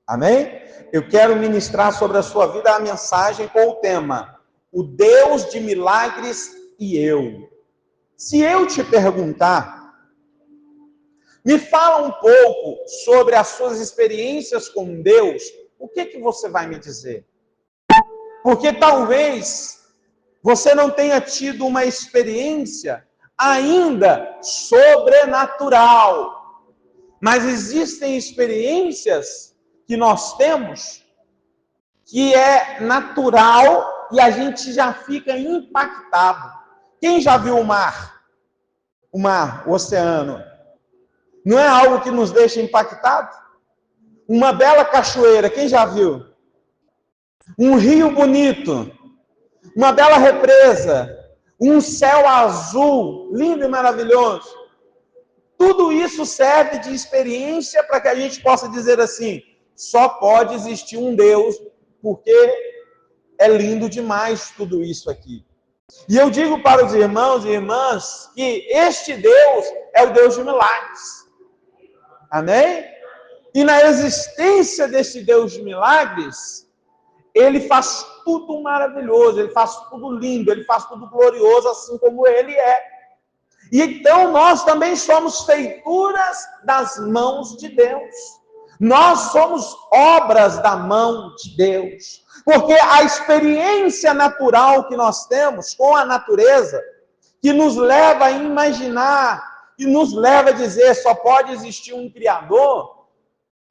Amém? Eu quero ministrar sobre a sua vida a mensagem com o tema: o Deus de milagres e eu. Se eu te perguntar, me fala um pouco sobre as suas experiências com Deus, o que você vai me dizer? Porque talvez você não tenha tido uma experiência ainda sobrenatural, mas existem experiências que nós temos que é natural e a gente já fica impactado. Quem já viu o mar? O mar, o oceano. Não é algo que nos deixa impactado? Uma bela cachoeira, quem já viu? Um rio bonito, uma bela represa, um céu azul, lindo e maravilhoso. Tudo isso serve de experiência para que a gente possa dizer assim: só pode existir um Deus, porque é lindo demais tudo isso aqui. E eu digo para os irmãos e irmãs que este Deus é o Deus de milagres. Amém? E na existência desse Deus de milagres, ele faz tudo maravilhoso, ele faz tudo lindo, ele faz tudo glorioso, assim como ele é. E então nós também somos feituras das mãos de Deus. Nós somos obras da mão de Deus. Porque a experiência natural que nós temos com a natureza, que nos leva a imaginar, que nos leva a dizer só pode existir um Criador,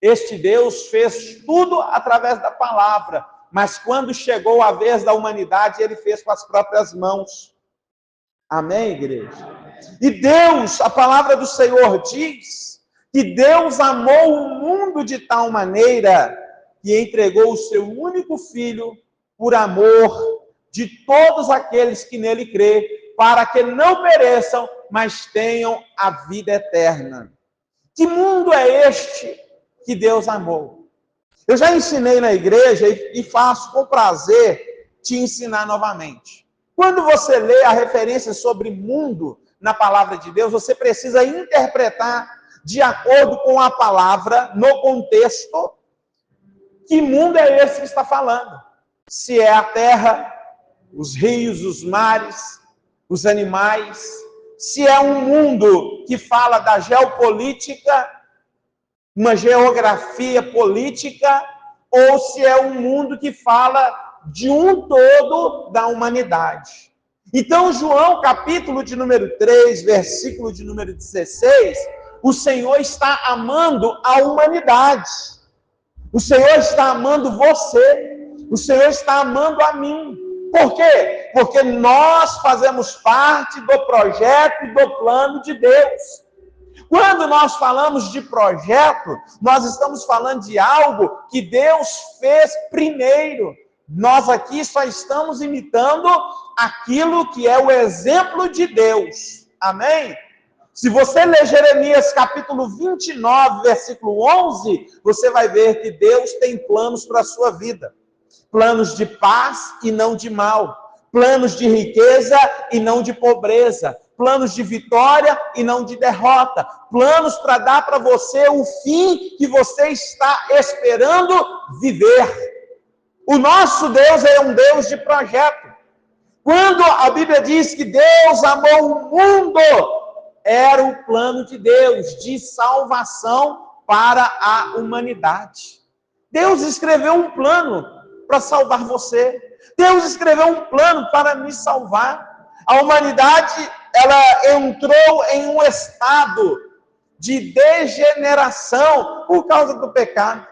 este Deus fez tudo através da palavra. Mas quando chegou a vez da humanidade, ele fez com as próprias mãos. Amém, igreja? E Deus, a palavra do Senhor diz que Deus amou o mundo de tal maneira que entregou o seu único filho por amor de todos aqueles que nele crê, para que não pereçam, mas tenham a vida eterna. Que mundo é este que Deus amou? Eu já ensinei na igreja e faço com prazer te ensinar novamente. Quando você lê a referência sobre mundo na palavra de Deus, você precisa interpretar de acordo com a palavra, no contexto, que mundo é esse que está falando. Se é a terra, os rios, os mares, os animais, se é um mundo que fala da geopolítica, uma geografia política, ou se é um mundo que fala de um todo da humanidade. Então, João, capítulo de número 3, versículo de número 16, o Senhor está amando a humanidade. O Senhor está amando você. O Senhor está amando a mim. Por quê? Porque nós fazemos parte do projeto e do plano de Deus. Quando nós falamos de projeto, nós estamos falando de algo que Deus fez primeiro. Nós aqui só estamos imitando aquilo que é o exemplo de Deus. Amém? Se você ler Jeremias capítulo 29, versículo 11, você vai ver que Deus tem planos para a sua vida. Planos de paz e não de mal. Planos de riqueza e não de pobreza. Planos de vitória e não de derrota. Planos para dar para você o fim que você está esperando viver. O nosso Deus é um Deus de projeto. Quando a Bíblia diz que Deus amou o mundo, era o plano de Deus de salvação para a humanidade. Deus escreveu um plano para salvar você. Deus escreveu um plano para me salvar. A humanidade, ela entrou em um estado de degeneração por causa do pecado.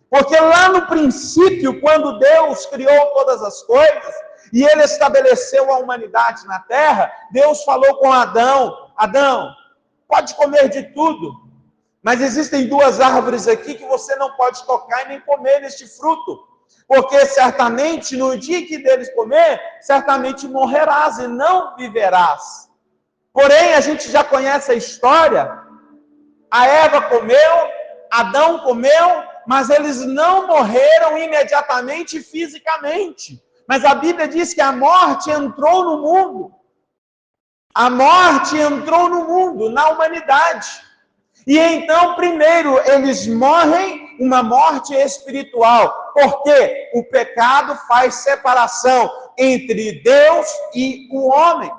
Porque lá no princípio, quando Deus criou todas as coisas, e ele estabeleceu a humanidade na terra, Deus falou com Adão: Adão, pode comer de tudo, mas existem duas árvores aqui que você não pode tocar e nem comer neste fruto, porque certamente no dia que deles comer, certamente morrerás e não viverás. Porém, a gente já conhece a história. A Eva comeu, Adão comeu, mas eles não morreram imediatamente fisicamente. Mas a Bíblia diz que a morte entrou no mundo. A morte entrou no mundo, na humanidade. E então, primeiro, eles morrem uma morte espiritual, porque o pecado faz separação entre Deus e o homem.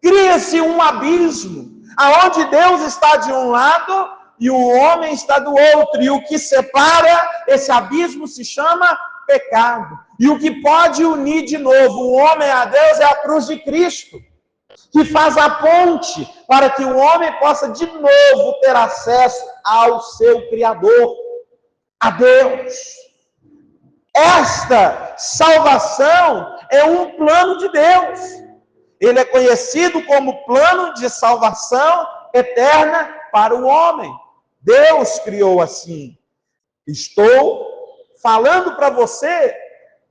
Cria-se um abismo, aonde Deus está de um lado e o homem está do outro, e o que separa esse abismo se chama pecado. E o que pode unir de novo o homem a Deus é a cruz de Cristo, que faz a ponte para que o homem possa de novo ter acesso ao seu Criador, a Deus. Esta salvação é um plano de Deus. Ele é conhecido como plano de salvação eterna para o homem. Deus criou assim. Estou falando para você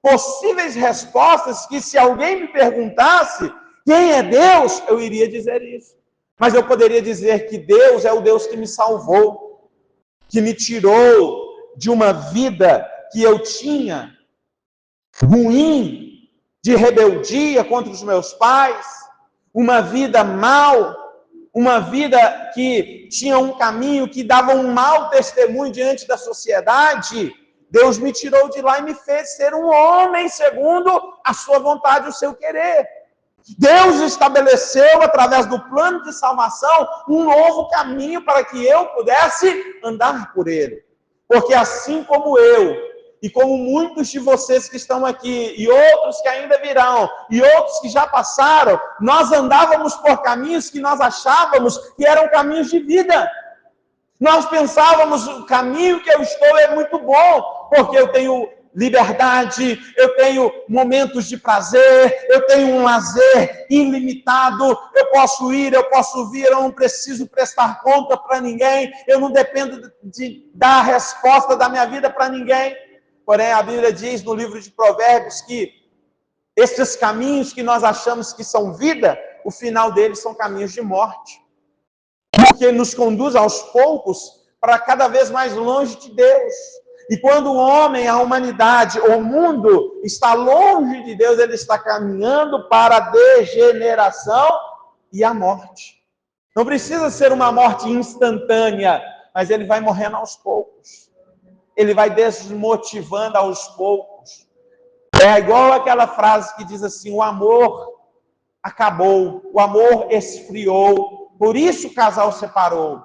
possíveis respostas que, se alguém me perguntasse quem é Deus, eu iria dizer isso. Mas eu poderia dizer que Deus é o Deus que me salvou, que me tirou de uma vida que eu tinha ruim, de rebeldia contra os meus pais, uma vida mal, uma vida que tinha um caminho que dava um mau testemunho diante da sociedade. Deus me tirou de lá e me fez ser um homem segundo a sua vontade, o seu querer. Deus estabeleceu, através do plano de salvação, um novo caminho para que eu pudesse andar por ele. Porque assim como eu, e como muitos de vocês que estão aqui, e outros que ainda virão, e outros que já passaram, nós andávamos por caminhos que nós achávamos que eram caminhos de vida. Nós pensávamos, o caminho que eu estou é muito bom, porque eu tenho liberdade, eu tenho momentos de prazer, eu tenho um lazer ilimitado, eu posso ir, eu posso vir, eu não preciso prestar conta para ninguém, eu não dependo de dar resposta da minha vida para ninguém. Porém, a Bíblia diz no livro de Provérbios que esses caminhos que nós achamos que são vida, o final deles são caminhos de morte. Porque nos conduz aos poucos para cada vez mais longe de Deus. E quando o homem, a humanidade, o mundo está longe de Deus, ele está caminhando para a degeneração e a morte. Não precisa ser uma morte instantânea, mas ele vai morrendo aos poucos. Ele vai desmotivando aos poucos. É igual aquela frase que diz assim: o amor acabou, o amor esfriou, por isso o casal separou.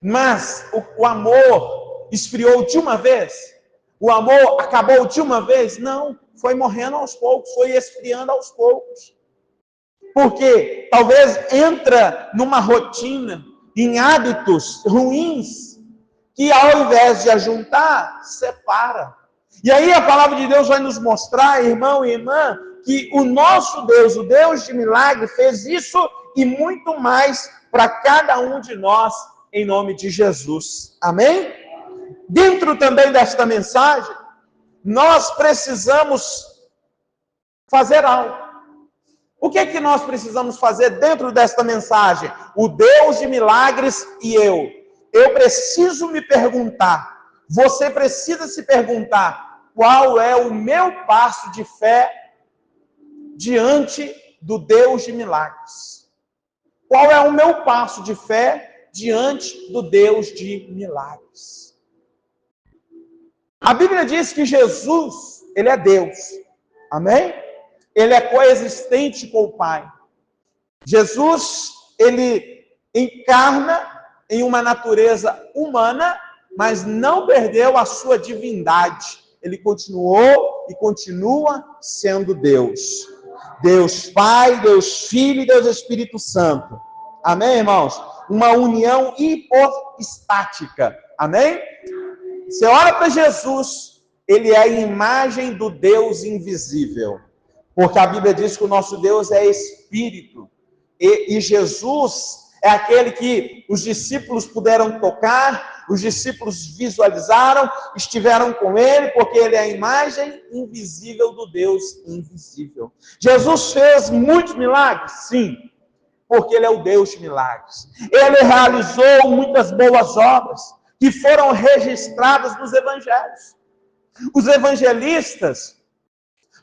Mas o amor esfriou de uma vez? O amor acabou de uma vez? Não, foi morrendo aos poucos, foi esfriando aos poucos. Porque talvez entra numa rotina, em hábitos ruins, que ao invés de ajuntar, separa. E aí a palavra de Deus vai nos mostrar, irmão e irmã, que o nosso Deus, o Deus de milagre, fez isso e muito mais para cada um de nós, em nome de Jesus. Amém? Dentro também desta mensagem, nós precisamos fazer algo. O que é que nós precisamos fazer dentro desta mensagem? O Deus de milagres e eu. Eu preciso me perguntar, você precisa se perguntar, qual é o meu passo de fé diante do Deus de milagres? Qual é o meu passo de fé diante do Deus de milagres? A Bíblia diz que Jesus, ele é Deus. Amém? Ele é coexistente com o Pai. Jesus, ele encarna em uma natureza humana, mas não perdeu a sua divindade. Ele continuou e continua sendo Deus. Deus Pai, Deus Filho e Deus Espírito Santo. Amém, irmãos? Uma união hipostática. Amém? Você olha para Jesus, ele é a imagem do Deus invisível. Porque a Bíblia diz que o nosso Deus é Espírito. E Jesus é aquele que os discípulos puderam tocar, os discípulos visualizaram, estiveram com ele, porque ele é a imagem invisível do Deus invisível. Jesus fez muitos milagres? Sim, porque ele é o Deus de milagres. Ele realizou muitas boas obras que foram registradas nos evangelhos. Os evangelistas,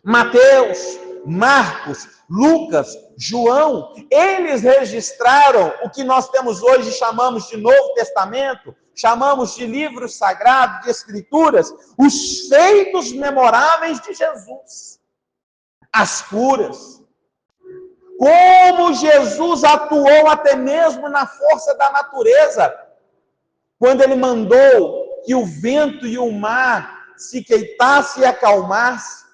Mateus, Marcos, Lucas, João, eles registraram o que nós temos hoje, chamamos de Novo Testamento, chamamos de livros sagrados, de escrituras, os feitos memoráveis de Jesus, as curas, como Jesus atuou até mesmo na força da natureza, quando ele mandou que o vento e o mar se quietasse e acalmasse,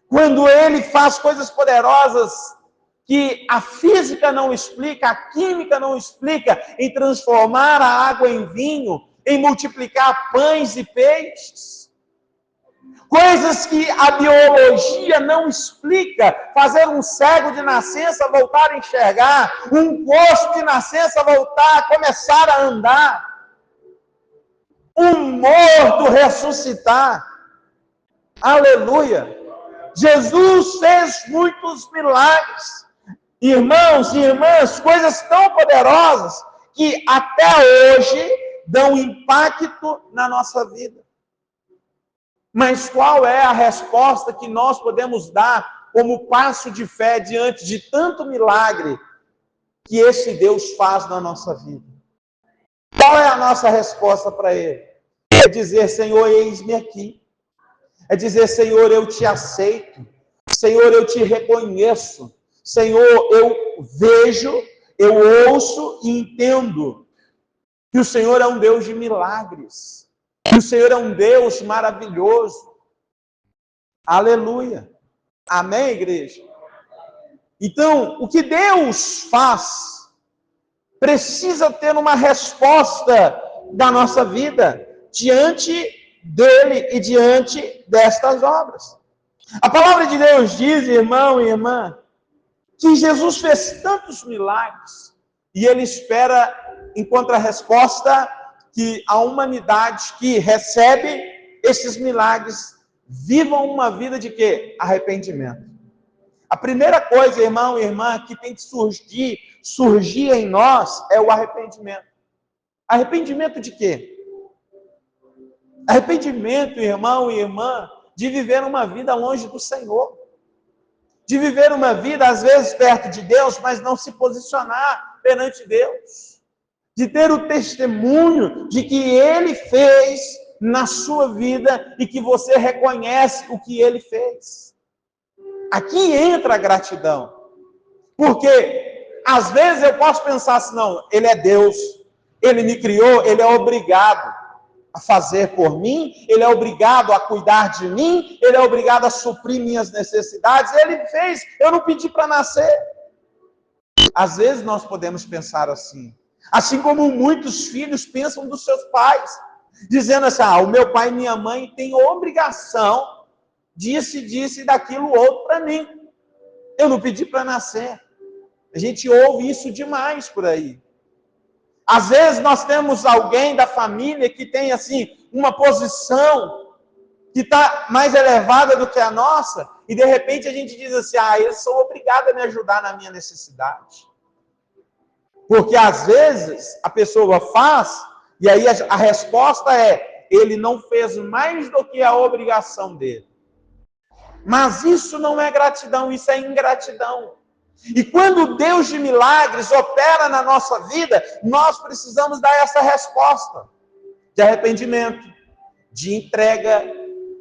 quando ele faz coisas poderosas que a física não explica, a química não explica, em transformar a água em vinho, em multiplicar pães e peixes. Coisas que a biologia não explica, fazer um cego de nascença voltar a enxergar, um coxo de nascença voltar a começar a andar, um morto ressuscitar. Aleluia! Jesus fez muitos milagres. Irmãos e irmãs, coisas tão poderosas que até hoje dão impacto na nossa vida. Mas qual é a resposta que nós podemos dar como passo de fé diante de tanto milagre que esse Deus faz na nossa vida? Qual é a nossa resposta para ele? É dizer, Senhor, eis-me aqui. É dizer, Senhor, eu te aceito. Senhor, eu te reconheço. Senhor, eu vejo, eu ouço e entendo que o Senhor é um Deus de milagres. Que o Senhor é um Deus maravilhoso. Aleluia. Amém, igreja? Então, o que Deus faz precisa ter uma resposta da nossa vida diante dele e diante destas obras. A palavra de Deus diz, irmão e irmã, que Jesus fez tantos milagres e ele espera, em contrarresposta, que a humanidade que recebe esses milagres vivam uma vida de quê? Arrependimento. A primeira coisa, irmão e irmã, que tem que surgir em nós é o arrependimento. Arrependimento de quê? Arrependimento, irmão e irmã, de viver uma vida longe do Senhor. De viver uma vida, às vezes, perto de Deus, mas não se posicionar perante Deus. De ter o testemunho de que Ele fez na sua vida e que você reconhece o que Ele fez. Aqui entra a gratidão. Porque, às vezes, eu posso pensar assim, não, Ele é Deus, Ele me criou, Ele é obrigado a fazer por mim, Ele é obrigado a cuidar de mim, Ele é obrigado a suprir minhas necessidades, Ele fez, eu não pedi para nascer. Às vezes nós podemos pensar assim como muitos filhos pensam dos seus pais, dizendo assim, o meu pai e minha mãe têm obrigação disso e daquilo outro para mim, eu não pedi para nascer. A gente ouve isso demais por aí. Às vezes nós temos alguém da família que tem uma posição que está mais elevada do que a nossa, e de repente a gente diz assim, eles são obrigados a me ajudar na minha necessidade. Porque às vezes a pessoa faz, e aí a resposta é, ele não fez mais do que a obrigação dele. Mas isso não é gratidão, isso é ingratidão. E quando o Deus de milagres opera na nossa vida, nós precisamos dar essa resposta de arrependimento, de entrega,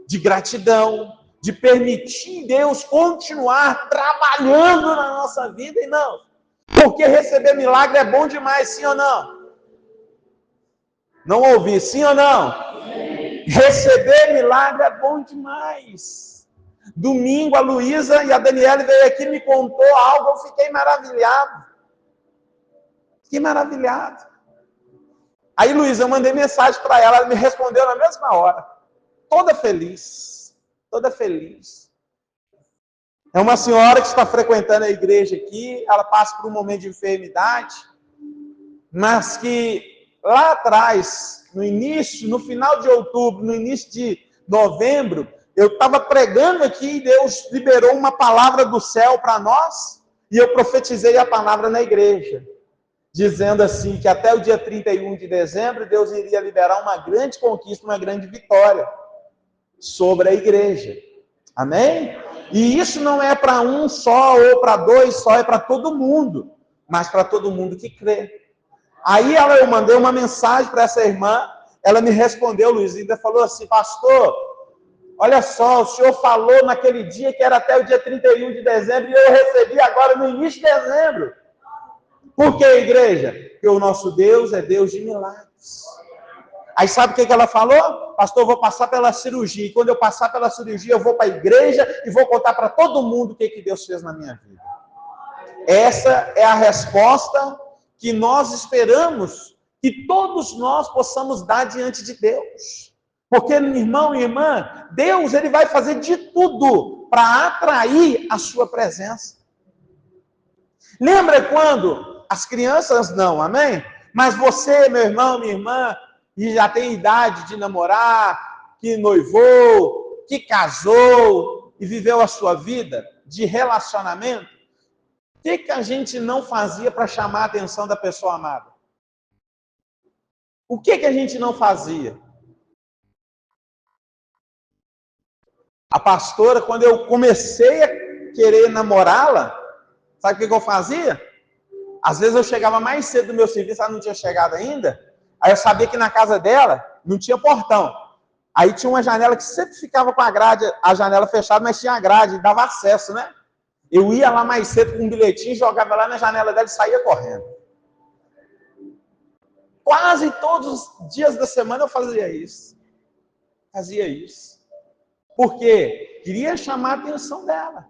de gratidão, de permitir Deus continuar trabalhando na nossa vida e não. Porque receber milagre é bom demais, sim ou não? Não ouvi, sim ou não? Sim. Receber milagre é bom demais. Domingo, a Luísa e a Daniela veio aqui e me contou algo, eu fiquei maravilhado. Fiquei maravilhado. Aí, Luísa, eu mandei mensagem para ela, ela me respondeu na mesma hora. Toda feliz. Toda feliz. É uma senhora que está frequentando a igreja aqui, ela passa por um momento de enfermidade, mas que lá atrás, no final de outubro, no início de novembro, eu estava pregando aqui e Deus liberou uma palavra do céu para nós, e eu profetizei a palavra na igreja, dizendo assim, que até o dia 31 de dezembro, Deus iria liberar uma grande conquista, uma grande vitória sobre a igreja. Amém? E isso não é para um só ou para dois só, é para todo mundo, mas para todo mundo que crê. Aí eu mandei uma mensagem para essa irmã, ela me respondeu, Luiz, e ainda falou assim: pastor, olha só, o senhor falou naquele dia que era até o dia 31 de dezembro, e eu recebi agora no início de dezembro. Por que, igreja? Porque o nosso Deus é Deus de milagres. Aí sabe o que ela falou? Pastor, eu vou passar pela cirurgia, e quando eu passar pela cirurgia, eu vou para a igreja e vou contar para todo mundo o que Deus fez na minha vida. Essa é a resposta que nós esperamos que todos nós possamos dar diante de Deus. Porque, irmão e irmã, Deus ele vai fazer de tudo para atrair a sua presença. Lembra quando as crianças não, amém? Mas você, meu irmão, minha irmã, e já tem idade de namorar, que noivou, que casou e viveu a sua vida de relacionamento, o que a gente não fazia para chamar a atenção da pessoa amada? O que a gente não fazia? A pastora, quando eu comecei a querer namorá-la, sabe o que eu fazia? Às vezes eu chegava mais cedo do meu serviço, ela não tinha chegado ainda, aí eu sabia que na casa dela não tinha portão. Aí tinha uma janela que sempre ficava com a grade, a janela fechada, mas tinha a grade, dava acesso, né? Eu ia lá mais cedo com um bilhetinho, jogava lá na janela dela e saía correndo. Quase todos os dias da semana eu fazia isso. Por quê? Queria chamar a atenção dela.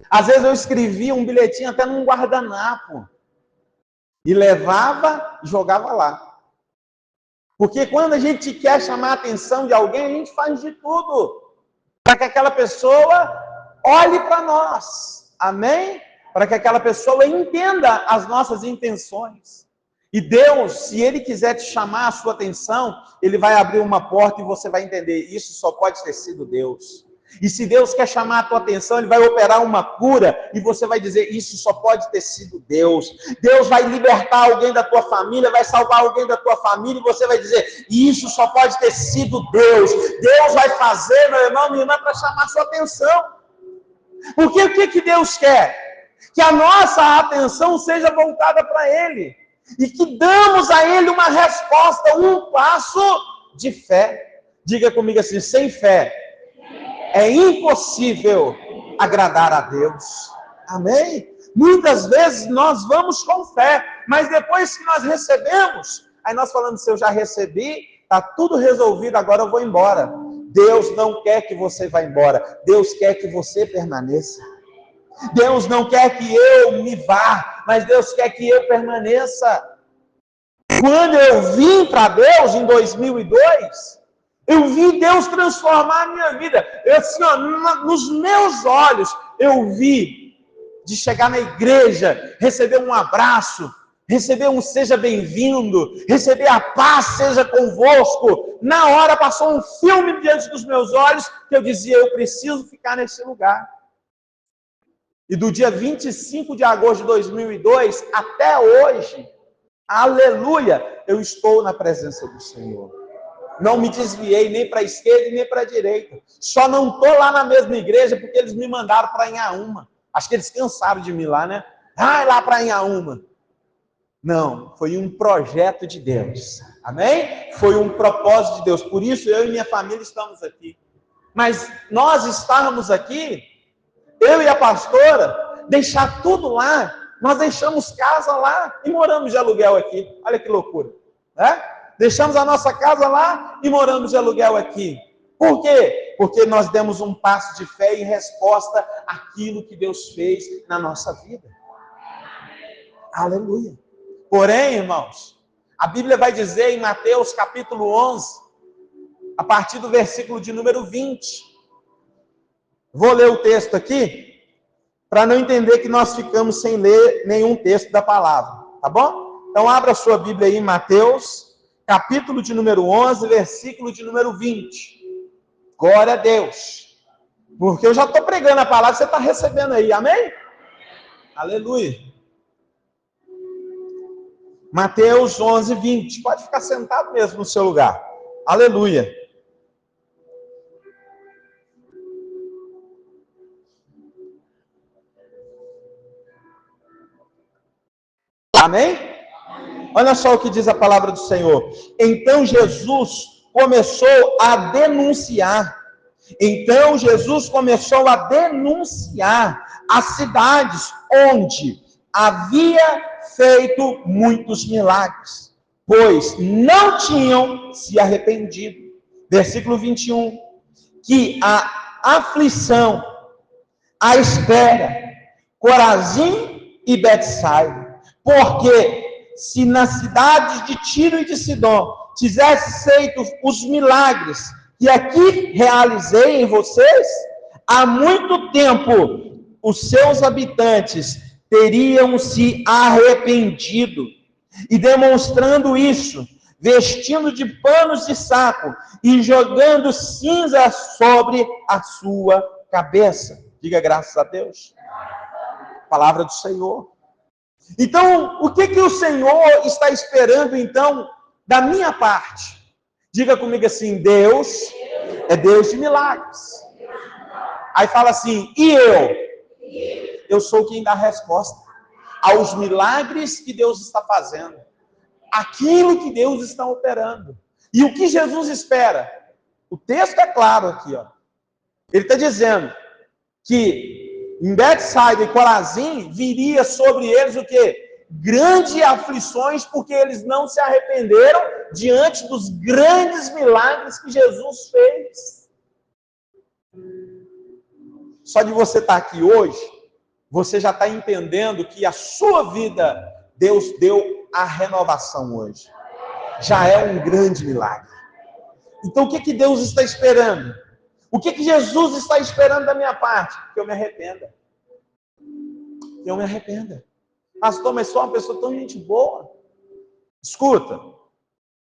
Às vezes eu escrevia um bilhetinho até num guardanapo. E levava e jogava lá. Porque quando a gente quer chamar a atenção de alguém, a gente faz de tudo para que aquela pessoa olhe para nós. Amém? Para que aquela pessoa entenda as nossas intenções. E Deus, se Ele quiser te chamar a sua atenção, Ele vai abrir uma porta e você vai entender, isso só pode ter sido Deus. E se Deus quer chamar a tua atenção, Ele vai operar uma cura e você vai dizer, isso só pode ter sido Deus. Deus vai libertar alguém da tua família, vai salvar alguém da tua família e você vai dizer, isso só pode ter sido Deus. Deus vai fazer, meu irmão, minha irmã, para chamar a sua atenção. Porque o que Deus quer? Que a nossa atenção seja voltada para Ele. E que damos a Ele uma resposta, um passo de fé. Diga comigo assim, sem fé é impossível agradar a Deus. Amém? Muitas vezes nós vamos com fé, mas depois que nós recebemos, aí nós falamos, se eu já recebi, está tudo resolvido, agora eu vou embora. Deus não quer que você vá embora, Deus quer que você permaneça. Deus não quer que eu me vá, mas Deus quer que eu permaneça. Quando eu vim para Deus em 2002, eu vi Deus transformar a minha vida. Eu, assim, ó, nos meus olhos, eu vi de chegar na igreja, receber um abraço, receber um seja bem-vindo, receber a paz seja convosco. Na hora passou um filme diante dos meus olhos, que eu dizia, eu preciso ficar nesse lugar. E do dia 25 de agosto de 2002 até hoje, aleluia, eu estou na presença do Senhor. Não me desviei nem para a esquerda nem para a direita. Só não estou lá na mesma igreja porque eles me mandaram para Inhaúma. Acho que eles cansaram de mim lá, né? Vai lá para Inhaúma. Não, foi um projeto de Deus. Amém? Foi um propósito de Deus. Por isso eu e minha família estamos aqui. Mas nós estávamos aqui, eu e a pastora, deixar tudo lá. Nós deixamos casa lá e moramos de aluguel aqui. Olha que loucura, né? Deixamos a nossa casa lá e moramos de aluguel aqui. Por quê? Porque nós demos um passo de fé em resposta àquilo que Deus fez na nossa vida. Aleluia. Porém, irmãos, a Bíblia vai dizer em Mateus capítulo 11, a partir do versículo de número 20. Vou ler o texto aqui, para não entender que nós ficamos sem ler nenhum texto da palavra, tá bom? Então abra a sua Bíblia aí em Mateus, capítulo de número 11, versículo de número 20. Glória a Deus. Porque eu já estou pregando a palavra, você está recebendo aí, amém? Aleluia. Mateus 11, 20. Pode ficar sentado mesmo no seu lugar. Aleluia. Amém? Olha só o que diz a palavra do Senhor. Então Jesus começou a denunciar. Então Jesus começou a denunciar as cidades onde havia feito muitos milagres, pois não tinham se arrependido. Versículo 21. Que a aflição, a espera, Corazim e Betsaida, porque se nas cidades de Tiro e de Sidom tivesse feito os milagres que aqui realizei em vocês, há muito tempo os seus habitantes teriam se arrependido. E demonstrando isso, vestindo de panos de saco e jogando cinza sobre a sua cabeça. Diga graças a Deus. Palavra do Senhor. Então, o que o Senhor está esperando, então, da minha parte? Diga comigo assim: Deus é Deus de milagres. Aí fala assim: e eu? Eu sou quem dá a resposta aos milagres que Deus está fazendo, aquilo que Deus está operando. E o que Jesus espera? O texto é claro aqui, ó. Ele está dizendo que em Betsaida e Corazim viria sobre eles o quê? Grandes aflições, porque eles não se arrependeram diante dos grandes milagres que Jesus fez. Só de você estar aqui hoje, você já está entendendo que a sua vida, Deus deu a renovação hoje. Já é um grande milagre. Então o que Deus está esperando? O que Jesus está esperando da minha parte? Que eu me arrependa. Que eu me arrependa. Pastor, mas sou uma pessoa tão gente boa. Escuta,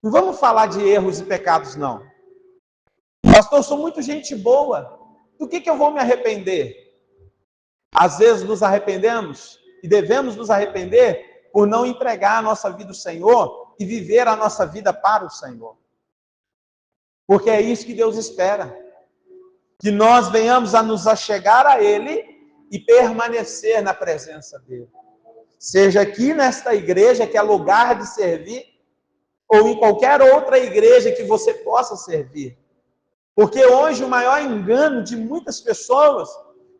não vamos falar de erros e pecados, não. Pastor, eu sou muito gente boa. Do que eu vou me arrepender? Às vezes nos arrependemos e devemos nos arrepender por não entregar a nossa vida ao Senhor e viver a nossa vida para o Senhor. Porque é isso que Deus espera. Que nós venhamos a nos achegar a Ele e permanecer na presença dEle. Seja aqui nesta igreja, que é lugar de servir, ou em qualquer outra igreja que você possa servir. Porque hoje o maior engano de muitas pessoas,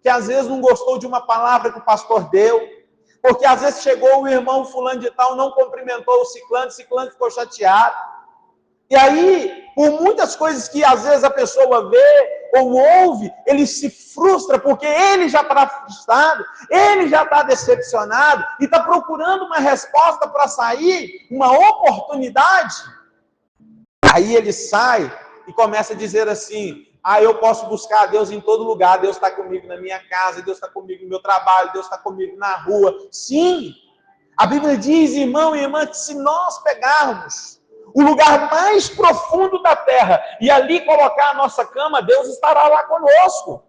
que às vezes não gostou de uma palavra que o pastor deu, porque às vezes chegou o irmão fulano de tal, não cumprimentou o ciclano ficou chateado. E aí, por muitas coisas que às vezes a pessoa vê ou ouve, ele se frustra porque ele já está frustrado, ele já está decepcionado e está procurando uma resposta para sair, uma oportunidade. Aí ele sai e começa a dizer assim: eu posso buscar a Deus em todo lugar, Deus está comigo na minha casa, Deus está comigo no meu trabalho, Deus está comigo na rua. Sim, a Bíblia diz, irmão e irmã, que se nós pegarmos o lugar mais profundo da terra e ali colocar a nossa cama, Deus estará lá conosco.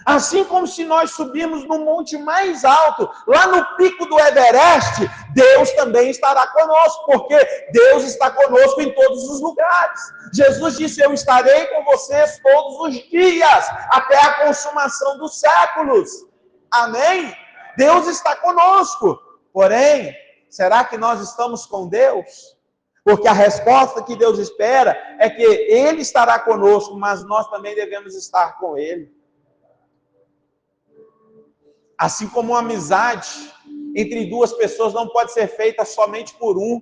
Assim como se nós subirmos no monte mais alto, lá no pico do Everest, Deus também estará conosco, porque Deus está conosco em todos os lugares. Jesus disse: eu estarei com vocês todos os dias, até a consumação dos séculos. Amém? Deus está conosco. Porém, será que nós estamos com Deus? Porque a resposta que Deus espera é que Ele estará conosco, mas nós também devemos estar com Ele. Assim como uma amizade entre duas pessoas não pode ser feita somente por um.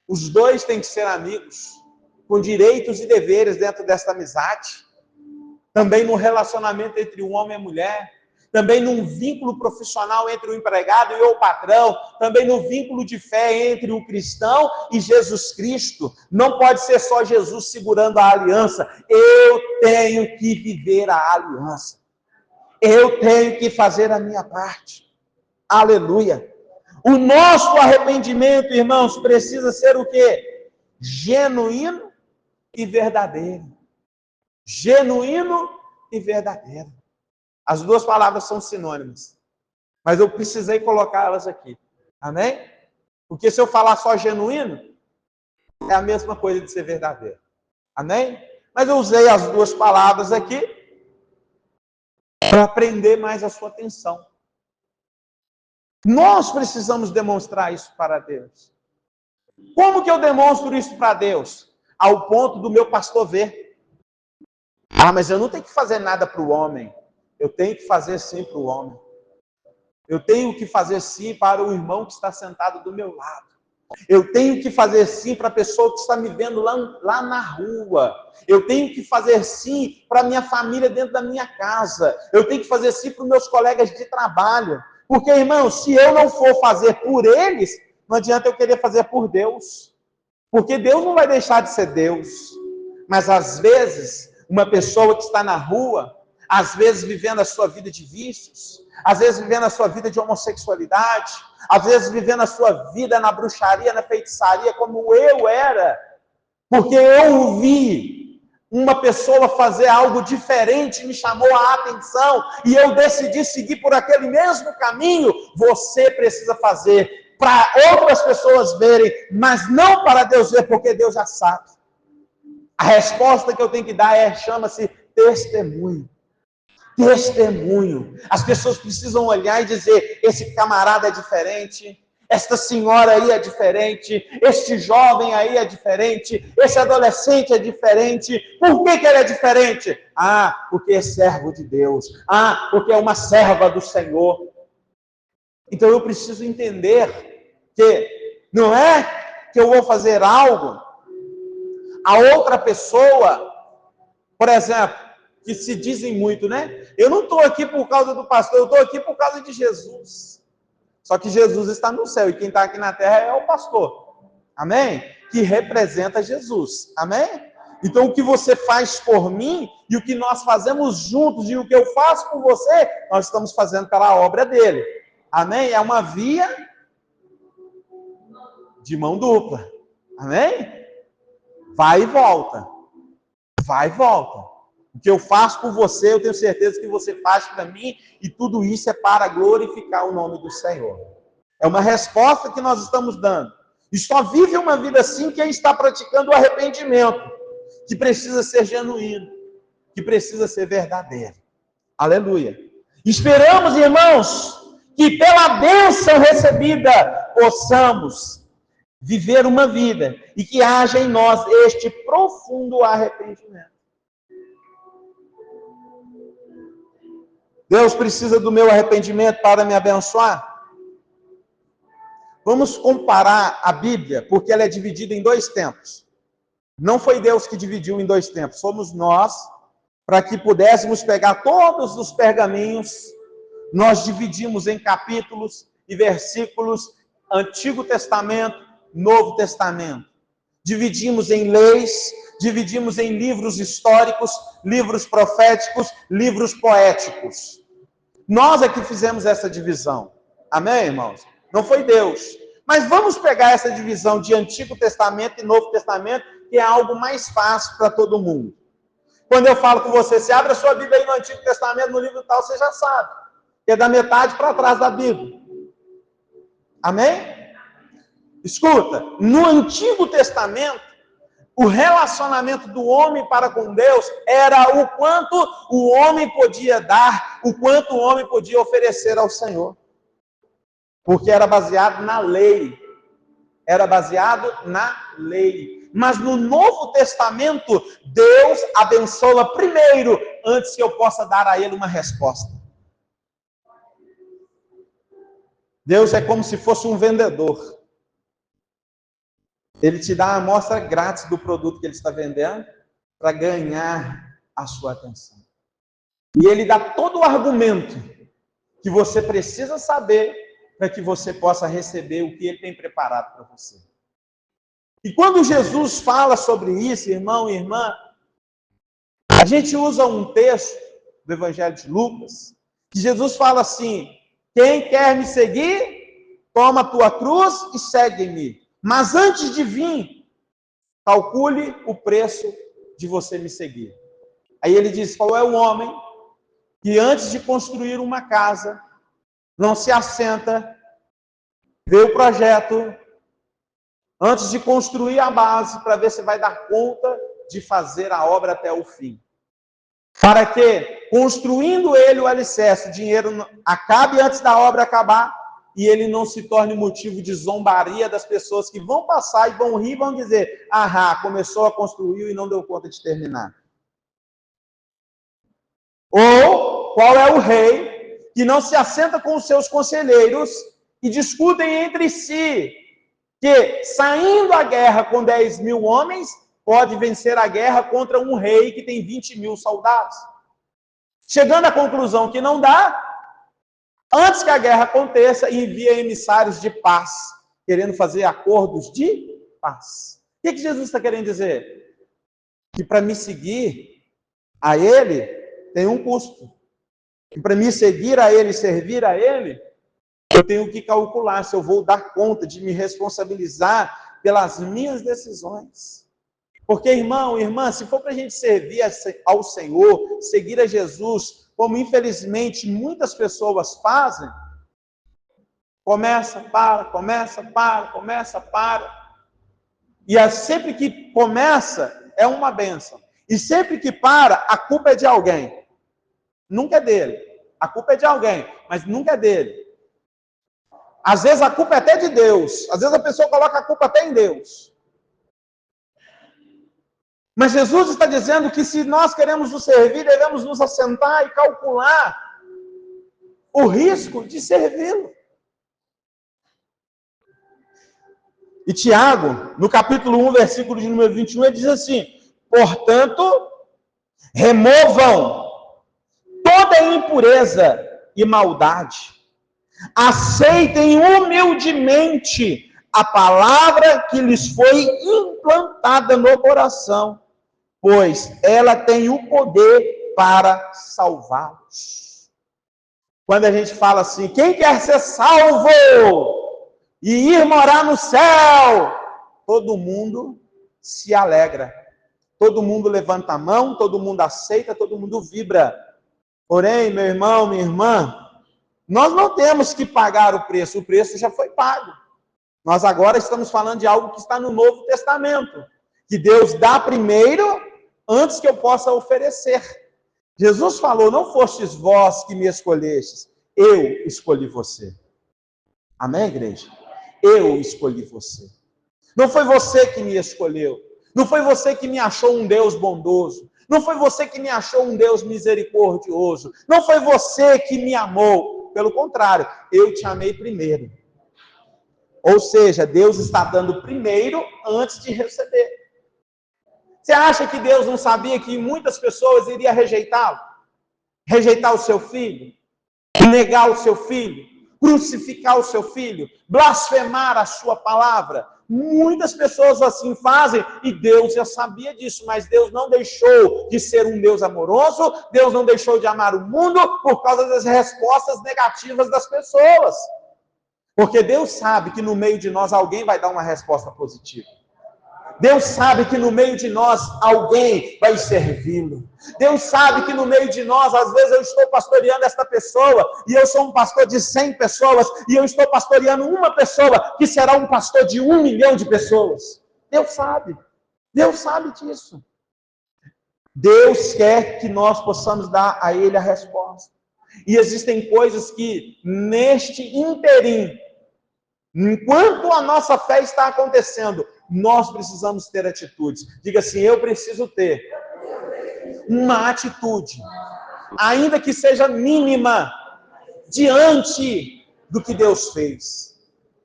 Os dois têm que ser amigos, com direitos e deveres dentro dessa amizade. Também no relacionamento entre um homem e mulher. Também num vínculo profissional entre o empregado e o patrão. Também no vínculo de fé entre o cristão e Jesus Cristo. Não pode ser só Jesus segurando a aliança. Eu tenho que viver a aliança. Eu tenho que fazer a minha parte. Aleluia. O nosso arrependimento, irmãos, precisa ser o quê? Genuíno e verdadeiro. Genuíno e verdadeiro. As duas palavras são sinônimas. Mas eu precisei colocá-las aqui. Amém? Porque se eu falar só genuíno, é a mesma coisa de ser verdadeiro. Amém? Mas eu usei as duas palavras aqui para prender mais a sua atenção. Nós precisamos demonstrar isso para Deus. Como que eu demonstro isso para Deus? Ao ponto do meu pastor ver. Ah, mas eu não tenho que fazer nada para o homem. Eu tenho que fazer sim para o homem. Eu tenho que fazer sim para o irmão que está sentado do meu lado. Eu tenho que fazer sim para a pessoa que está me vendo lá na rua. Eu tenho que fazer sim para a minha família dentro da minha casa. Eu tenho que fazer sim para os meus colegas de trabalho. Porque, irmão, se eu não for fazer por eles, não adianta eu querer fazer por Deus. Porque Deus não vai deixar de ser Deus. Mas, às vezes, uma pessoa que está na rua, às vezes vivendo a sua vida de vícios, às vezes vivendo a sua vida de homossexualidade, às vezes vivendo a sua vida na bruxaria, na feitiçaria, como eu era, porque eu vi uma pessoa fazer algo diferente, me chamou a atenção, e eu decidi seguir por aquele mesmo caminho. Você precisa fazer para outras pessoas verem, mas não para Deus ver, porque Deus já sabe. A resposta que eu tenho que dar chama-se testemunho. Testemunho. As pessoas precisam olhar e dizer: esse camarada é diferente, esta senhora aí é diferente, este jovem aí é diferente, esse adolescente é diferente. Por que ele é diferente? Ah, porque é servo de Deus. Ah, porque é uma serva do Senhor. Então eu preciso entender que não é que eu vou fazer algo, a outra pessoa, por exemplo, que se dizem muito, né? Eu não estou aqui por causa do pastor, eu estou aqui por causa de Jesus. Só que Jesus está no céu e quem está aqui na terra é o pastor. Amém? Que representa Jesus. Amém? Então o que você faz por mim e o que nós fazemos juntos e o que eu faço por você, nós estamos fazendo pela obra dele. Amém? É uma via de mão dupla. Amém? Vai e volta. Vai e volta. O que eu faço por você, eu tenho certeza que você faz para mim, e tudo isso é para glorificar o nome do Senhor. É uma resposta que nós estamos dando. E só vive uma vida assim quem está praticando o arrependimento, que precisa ser genuíno, que precisa ser verdadeiro. Aleluia. Esperamos, irmãos, que pela bênção recebida possamos viver uma vida e que haja em nós este profundo arrependimento. Deus precisa do meu arrependimento para me abençoar? Vamos comparar a Bíblia, porque ela é dividida em dois tempos. Não foi Deus que dividiu em dois tempos, fomos nós, para que pudéssemos pegar todos os pergaminhos. Nós dividimos em capítulos e versículos, Antigo Testamento, Novo Testamento. Dividimos em leis, dividimos em livros históricos, livros proféticos, livros poéticos. Nós é que fizemos essa divisão. Amém, irmãos? Não foi Deus. Mas vamos pegar essa divisão de Antigo Testamento e Novo Testamento, que é algo mais fácil para todo mundo. Quando eu falo com você, você abre a sua Bíblia aí no Antigo Testamento, no livro tal, você já sabe. Que é da metade para trás da Bíblia. Amém? Escuta, no Antigo Testamento, o relacionamento do homem para com Deus era o quanto o homem podia dar, o quanto o homem podia oferecer ao Senhor. Porque era baseado na lei. Era baseado na lei. Mas no Novo Testamento, Deus abençoa primeiro, antes que eu possa dar a ele uma resposta. Deus é como se fosse um vendedor. Ele te dá a amostra grátis do produto que ele está vendendo para ganhar a sua atenção. E ele dá todo o argumento que você precisa saber para que você possa receber o que ele tem preparado para você. E quando Jesus fala sobre isso, irmão e irmã, a gente usa um texto do Evangelho de Lucas, que Jesus fala assim: quem quer me seguir, toma a tua cruz e segue-me. Mas antes de vir, calcule o preço de você me seguir. Aí ele diz: qual é o homem que antes de construir uma casa, não se assenta, vê o projeto, antes de construir a base, para ver se vai dar conta de fazer a obra até o fim. Para que, construindo ele o alicerce, o dinheiro acabe antes da obra acabar, e ele não se torne motivo de zombaria das pessoas que vão passar e vão rir e vão dizer: ah, começou a construir e não deu conta de terminar. Ou qual é o rei que não se assenta com os seus conselheiros e discutem entre si que, saindo a guerra com 10 mil homens, pode vencer a guerra contra um rei que tem 20 mil soldados. Chegando à conclusão que não dá, antes que a guerra aconteça, envia emissários de paz, querendo fazer acordos de paz. O que Jesus está querendo dizer? Que para me seguir a Ele tem um custo. Que para me seguir a Ele, servir a Ele, eu tenho que calcular se eu vou dar conta de me responsabilizar pelas minhas decisões. Porque, irmão, irmã, se for para a gente servir ao Senhor, seguir a Jesus, como infelizmente muitas pessoas fazem, começa, para. E sempre que começa, é uma bênção. E sempre que para, a culpa é de alguém. Nunca é dele. A culpa é de alguém, mas nunca é dele. Às vezes a culpa é até de Deus. Às vezes a pessoa coloca a culpa até em Deus. Mas Jesus está dizendo que se nós queremos o servir, devemos nos assentar e calcular o risco de servi-lo. E Tiago, no capítulo 1, versículo de número 21, ele diz assim: portanto, removam toda impureza e maldade. Aceitem humildemente a palavra que lhes foi implantada no coração, pois ela tem o poder para salvá-los. Quando a gente fala assim, quem quer ser salvo e ir morar no céu, todo mundo se alegra, todo mundo levanta a mão, todo mundo aceita, todo mundo vibra. Porém, meu irmão, minha irmã, nós não temos que pagar o preço já foi pago. Nós agora estamos falando de algo que está no Novo Testamento, que Deus dá primeiro, antes que eu possa oferecer. Jesus falou, não fostes vós que me escolhestes, eu escolhi você. Amém, igreja? Eu escolhi você. Não foi você que me escolheu. Não foi você que me achou um Deus bondoso. Não foi você que me achou um Deus misericordioso. Não foi você que me amou. Pelo contrário, eu te amei primeiro. Ou seja, Deus está dando primeiro antes de receber. Você acha que Deus não sabia que muitas pessoas iriam rejeitá-lo? Rejeitar o seu filho? Negar o seu filho? Crucificar o seu filho? Blasfemar a sua palavra? Muitas pessoas assim fazem e Deus já sabia disso, mas Deus não deixou de ser um Deus amoroso, Deus não deixou de amar o mundo por causa das respostas negativas das pessoas. Porque Deus sabe que no meio de nós alguém vai dar uma resposta positiva. Deus sabe que no meio de nós alguém vai servi-lo. Deus sabe que no meio de nós, às vezes eu estou pastoreando esta pessoa, e eu sou um pastor de 100 pessoas, e eu estou pastoreando uma pessoa, que será um pastor de 1 milhão de pessoas. Deus sabe disso. Deus quer que nós possamos dar a Ele a resposta. E existem coisas que, neste interim, enquanto a nossa fé está acontecendo, nós precisamos ter atitudes. Diga assim, eu preciso ter uma atitude, ainda que seja mínima, diante do que Deus fez.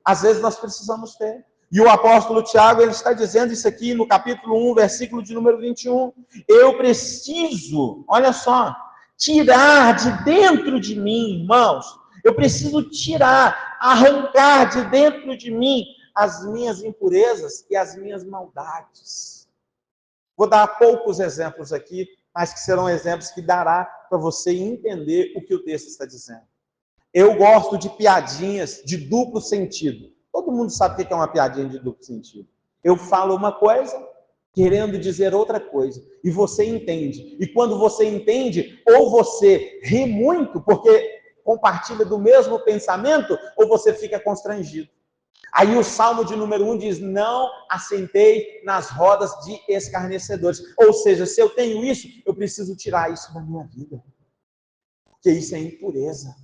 Às vezes nós precisamos ter. E o apóstolo Tiago, ele está dizendo isso aqui no capítulo 1, versículo de número 21. Eu preciso, olha só, tirar de dentro de mim, irmãos, eu preciso tirar, arrancar de dentro de mim as minhas impurezas e as minhas maldades. Vou dar poucos exemplos aqui, mas que serão exemplos que dará para você entender o que o texto está dizendo. Eu gosto de piadinhas de duplo sentido. Todo mundo sabe o que é uma piadinha de duplo sentido. Eu falo uma coisa, querendo dizer outra coisa, e você entende. E quando você entende, ou você ri muito, porque compartilha do mesmo pensamento, ou você fica constrangido. Aí o Salmo de número 1 diz, não assentei nas rodas de escarnecedores. Ou seja, se eu tenho isso, eu preciso tirar isso da minha vida. Porque isso é impureza.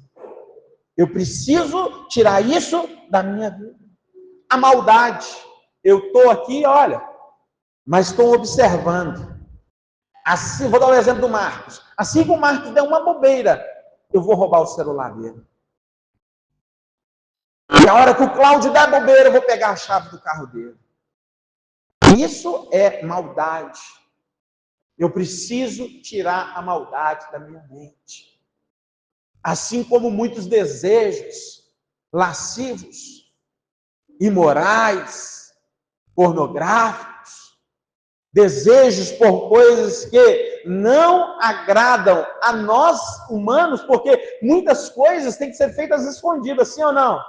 Eu preciso tirar isso da minha vida. A maldade. Eu estou aqui, olha, mas estou observando. Assim, vou dar um exemplo do Marcos. Assim que o Marcos der uma bobeira, eu vou roubar o celular dele. E a hora que o Cláudio der bobeira, eu vou pegar a chave do carro dele. Isso é maldade. Eu preciso tirar a maldade da minha mente. Assim como muitos desejos lascivos, imorais, pornográficos, desejos por coisas que não agradam a nós humanos, porque muitas coisas têm que ser feitas escondidas, sim ou não?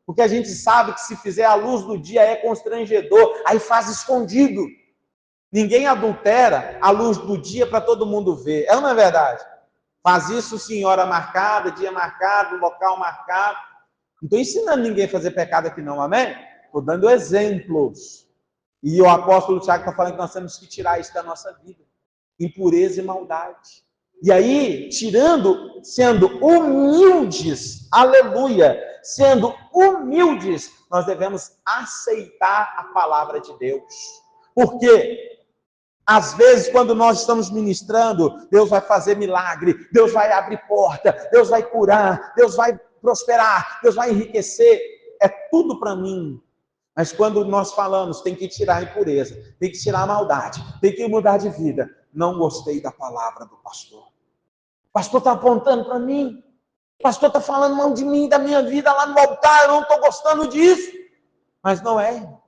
Porque a gente sabe que se fizer à luz do dia é constrangedor, aí faz escondido. Ninguém adultera a luz do dia para todo mundo ver, é ou não é verdade? Faz isso sim, hora marcada, dia marcado, local marcado. Não estou ensinando ninguém a fazer pecado aqui não, amém? Estou dando exemplos. E o apóstolo Tiago está falando que nós temos que tirar isso da nossa vida. Impureza e maldade. E aí, tirando, sendo humildes, aleluia, sendo humildes, nós devemos aceitar a palavra de Deus. Por quê? Às vezes, quando nós estamos ministrando, Deus vai fazer milagre, Deus vai abrir porta, Deus vai curar, Deus vai prosperar, Deus vai enriquecer. É tudo para mim. Mas quando nós falamos, tem que tirar a impureza, tem que tirar a maldade, tem que mudar de vida. Não gostei da palavra do pastor. O pastor está apontando para mim. O pastor está falando mal de mim, da minha vida lá no altar. Eu não estou gostando disso. Mas não é, irmãos.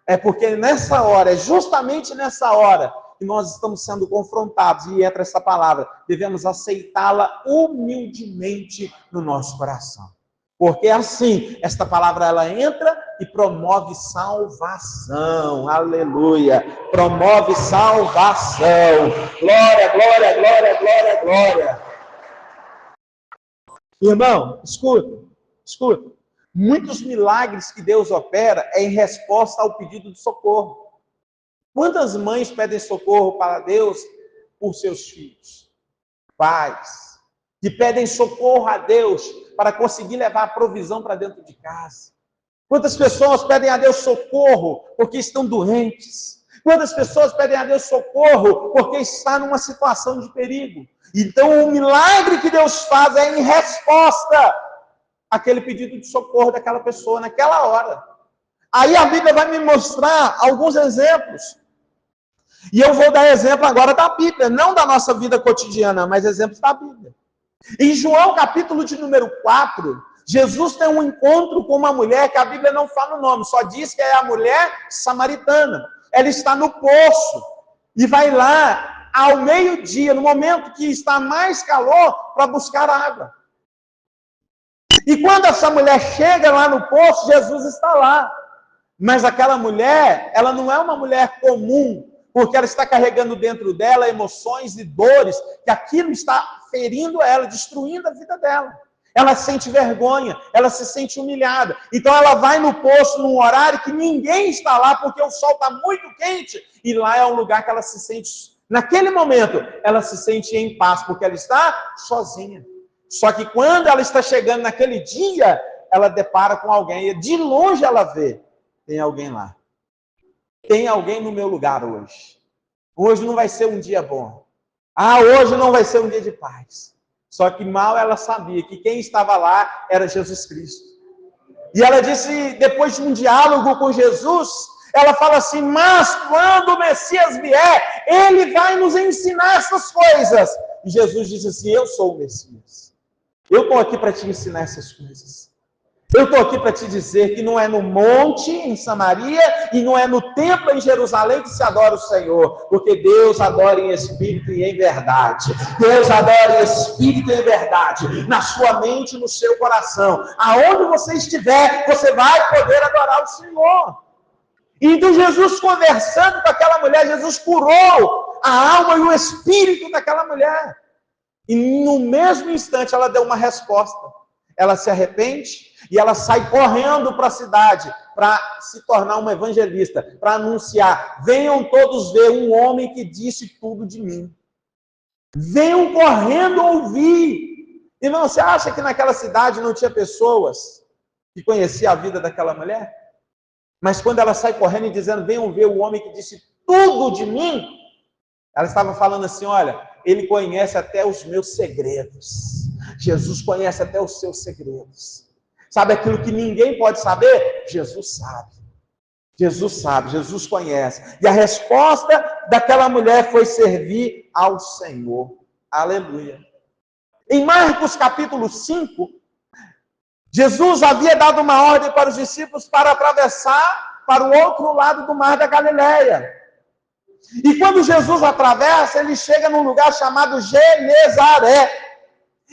É porque nessa hora, é justamente nessa hora, que nós estamos sendo confrontados, e entra essa palavra, devemos aceitá-la humildemente no nosso coração. Porque assim, esta palavra ela entra e promove salvação. Aleluia! Promove salvação. Glória, glória, glória, glória, glória. Irmão, escuta. Muitos milagres que Deus opera é em resposta ao pedido de socorro. Quantas mães pedem socorro para Deus por seus filhos? Pais que pedem socorro a Deus para conseguir levar a provisão para dentro de casa. Quantas pessoas pedem a Deus socorro porque estão doentes? Quantas pessoas pedem a Deus socorro porque está numa situação de perigo? Então, o milagre que Deus faz é em resposta àquele pedido de socorro daquela pessoa naquela hora. Aí a Bíblia vai me mostrar alguns exemplos. E eu vou dar exemplo agora da Bíblia, não da nossa vida cotidiana, mas exemplos da Bíblia. Em João, capítulo de número 4, Jesus tem um encontro com uma mulher que a Bíblia não fala o nome, só diz que é a mulher samaritana. Ela está no poço e vai lá ao meio-dia, no momento que está mais calor, para buscar água. E quando essa mulher chega lá no poço, Jesus está lá. Mas aquela mulher, ela não é uma mulher comum, porque ela está carregando dentro dela emoções e dores, que aquilo está ferindo ela, destruindo a vida dela. Ela sente vergonha, ela se sente humilhada. Então ela vai no poço num horário que ninguém está lá, porque o sol está muito quente, e lá é um lugar que ela se sente, naquele momento, ela se sente em paz, porque ela está sozinha. Só que quando ela está chegando naquele dia, ela depara com alguém, e de longe ela vê, tem alguém lá. Tem alguém no meu lugar hoje. Hoje não vai ser um dia bom. Hoje não vai ser um dia de paz. Só que mal ela sabia que quem estava lá era Jesus Cristo. E ela disse, depois de um diálogo com Jesus, ela fala assim, mas quando o Messias vier, ele vai nos ensinar essas coisas. E Jesus disse assim, eu sou o Messias. Eu estou aqui para te ensinar essas coisas. Eu estou aqui para te dizer que não é no monte, em Samaria, e não é no templo em Jerusalém que se adora o Senhor, porque Deus adora em espírito e em verdade. Deus adora em espírito e em verdade, na sua mente e no seu coração. Aonde você estiver, você vai poder adorar o Senhor. Então Jesus, conversando com aquela mulher, Jesus curou a alma e o espírito daquela mulher. E no mesmo instante ela deu uma resposta. Ela se arrepende e ela sai correndo para a cidade para se tornar uma evangelista, para anunciar, venham todos ver um homem que disse tudo de mim. Venham correndo ouvir. Irmão, você acha que naquela cidade não tinha pessoas que conheciam a vida daquela mulher? Mas quando ela sai correndo e dizendo, venham ver o homem que disse tudo de mim, ela estava falando assim, olha, ele conhece até os meus segredos. Jesus conhece até os seus segredos. Sabe aquilo que ninguém pode saber? Jesus sabe. Jesus sabe, Jesus conhece. E a resposta daquela mulher foi servir ao Senhor. Aleluia. Em Marcos capítulo 5, Jesus havia dado uma ordem para os discípulos para atravessar para o outro lado do mar da Galileia. E quando Jesus atravessa, ele chega num lugar chamado Genezaré.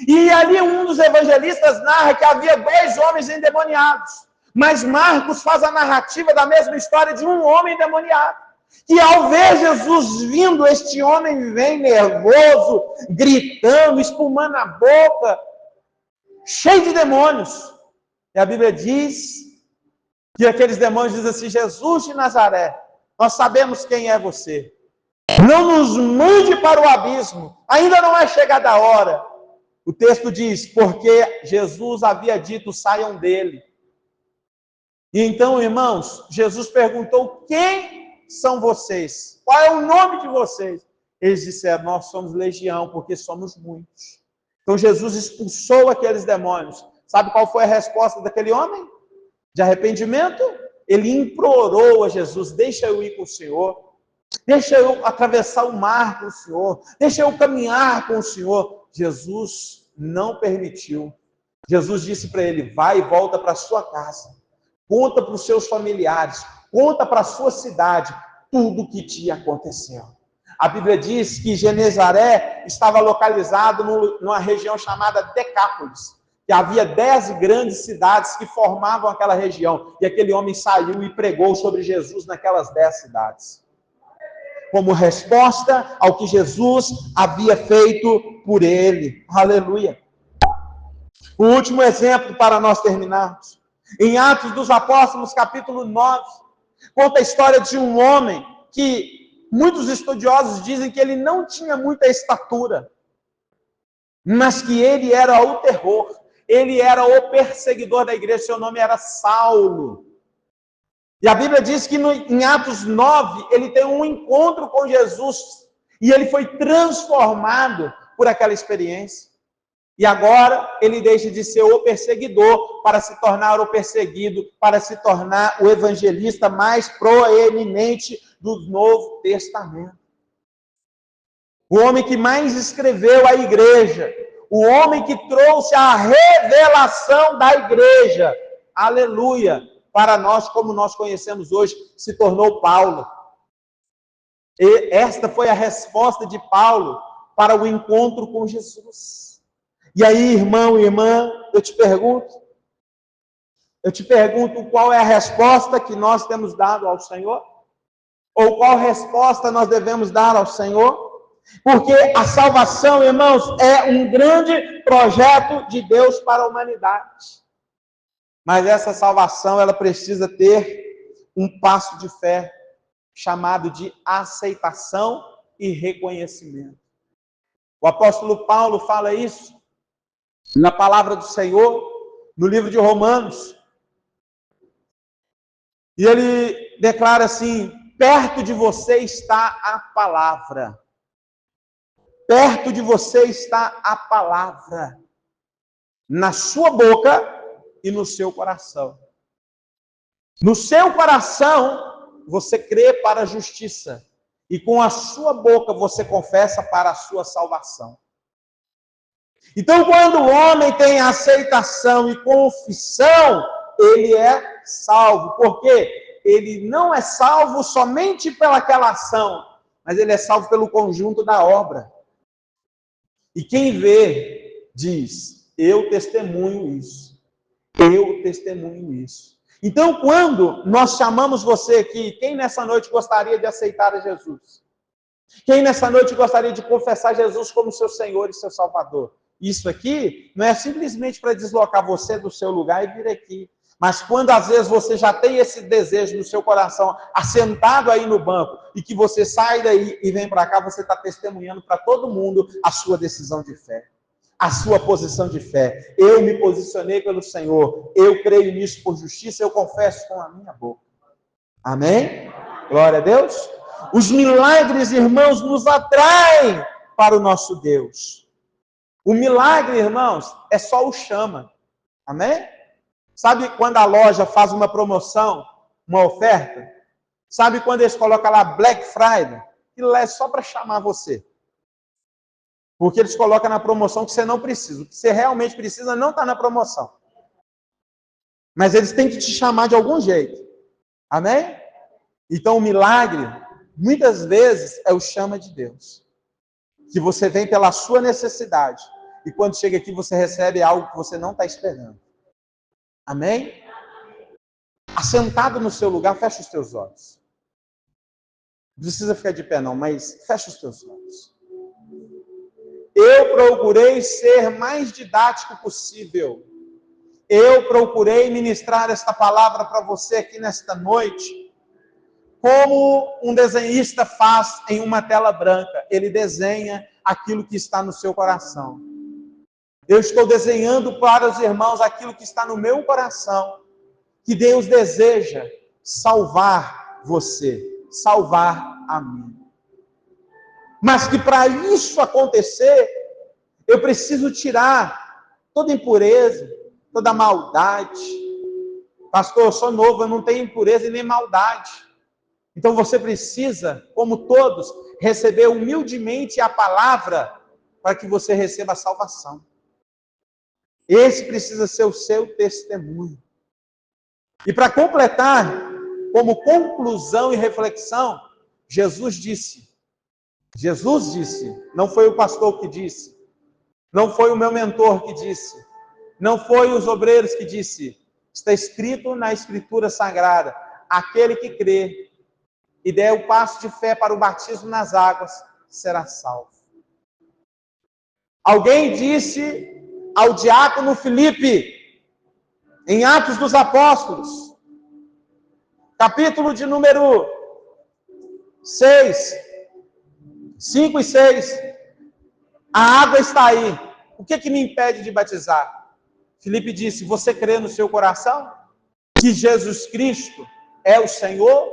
E ali um dos evangelistas narra que havia 2 homens endemoniados. Mas Marcos faz a narrativa da mesma história de um homem endemoniado. Que ao ver Jesus vindo, este homem vem nervoso, gritando, espumando a boca, cheio de demônios. E a Bíblia diz que aqueles demônios dizem assim, Jesus de Nazaré, nós sabemos quem é você. Não nos mande para o abismo, ainda não é chegada a hora. O texto diz, porque Jesus havia dito, saiam dele. E então, irmãos, Jesus perguntou, quem são vocês? Qual é o nome de vocês? Eles disseram, nós somos legião, porque somos muitos. Então Jesus expulsou aqueles demônios. Sabe qual foi a resposta daquele homem? De arrependimento? Ele implorou a Jesus, deixa eu ir com o Senhor. Deixa eu atravessar o mar com o Senhor. Deixa eu caminhar com o Senhor. Jesus não permitiu. Jesus disse para ele, vai e volta para a sua casa. Conta para os seus familiares. Conta para a sua cidade tudo o que te aconteceu. A Bíblia diz que Genezaré estava localizado numa região chamada Decápolis. Que havia 10 grandes cidades que formavam aquela região. E aquele homem saiu e pregou sobre Jesus naquelas 10 cidades. Como resposta ao que Jesus havia feito por ele. Aleluia. O último exemplo para nós terminarmos. Em Atos dos Apóstolos, capítulo 9, conta a história de um homem que muitos estudiosos dizem que ele não tinha muita estatura, mas que ele era o terror, ele era o perseguidor da igreja, seu nome era Saulo. E a Bíblia diz que em Atos 9, ele tem um encontro com Jesus, e ele foi transformado por aquela experiência. E agora ele deixa de ser o perseguidor para se tornar o perseguido, para se tornar o evangelista mais proeminente do Novo Testamento. O homem que mais escreveu a igreja, o homem que trouxe a revelação da igreja, aleluia, para nós como nós conhecemos hoje, se tornou Paulo. E esta foi a resposta de Paulo para o encontro com Jesus. E aí, irmão e irmã, eu te pergunto qual é a resposta que nós temos dado ao Senhor? Ou qual resposta nós devemos dar ao Senhor? Porque a salvação, irmãos, é um grande projeto de Deus para a humanidade. Mas essa salvação, ela precisa ter um passo de fé, chamado de aceitação e reconhecimento. O apóstolo Paulo fala isso na palavra do Senhor, no livro de Romanos. E ele declara assim, perto de você está a palavra. Perto de você está a palavra. Na sua boca e no seu coração. No seu coração, você crê para a justiça. E com a sua boca, você confessa para a sua salvação. Então, quando o homem tem aceitação e confissão, ele é salvo. Por quê? Ele não é salvo somente pelaquela ação, mas ele é salvo pelo conjunto da obra. E quem vê, diz, eu testemunho isso. Eu testemunho isso. Então, quando nós chamamos você aqui, quem nessa noite gostaria de aceitar a Jesus? Quem nessa noite gostaria de confessar Jesus como seu Senhor e seu Salvador? Isso aqui não é simplesmente para deslocar você do seu lugar e vir aqui. Mas quando às vezes você já tem esse desejo no seu coração, assentado aí no banco, e que você sai daí e vem para cá, você está testemunhando para todo mundo a sua decisão de fé. a sua posição de fé. Eu me posicionei pelo Senhor. Eu creio nisso por justiça. Eu confesso com a minha boca. Amém? Glória a Deus. Os milagres, irmãos, nos atraem para o nosso Deus. O milagre, irmãos, é só o chama. Amém? Sabe quando a loja faz uma promoção, uma oferta? Sabe quando eles colocam lá Black Friday? Aquilo lá é só para chamar você. Porque eles colocam na promoção que você não precisa. O que você realmente precisa não está na promoção. Mas eles têm que te chamar de algum jeito. Amém? Então o milagre, muitas vezes, é o chama de Deus. Que você vem pela sua necessidade. E quando chega aqui, você recebe algo que você não está esperando. Amém? Assentado no seu lugar, fecha os teus olhos. Não precisa ficar de pé não, mas fecha os teus olhos. Eu procurei ser mais didático possível. Eu procurei ministrar esta palavra para você aqui nesta noite, como um desenhista faz em uma tela branca. Ele desenha aquilo que está no seu coração. Eu estou desenhando para os irmãos aquilo que está no meu coração, que Deus deseja salvar você, salvar a mim. Mas que para isso acontecer, eu preciso tirar toda impureza, toda maldade. Pastor, eu sou novo, eu não tenho impureza e nem maldade. Então você precisa, como todos, receber humildemente a palavra para que você receba a salvação. Esse precisa ser o seu testemunho. E para completar, como conclusão e reflexão, Jesus disse, não foi o pastor que disse, não foi o meu mentor que disse, não foi os obreiros que disse, está escrito na Escritura Sagrada, aquele que crê e der o passo de fé para o batismo nas águas, será salvo. Alguém disse ao diácono Filipe, em Atos dos Apóstolos, capítulo de número 5 e 6, a água está aí, o que me impede de batizar? Filipe disse, você crê no seu coração que Jesus Cristo é o Senhor,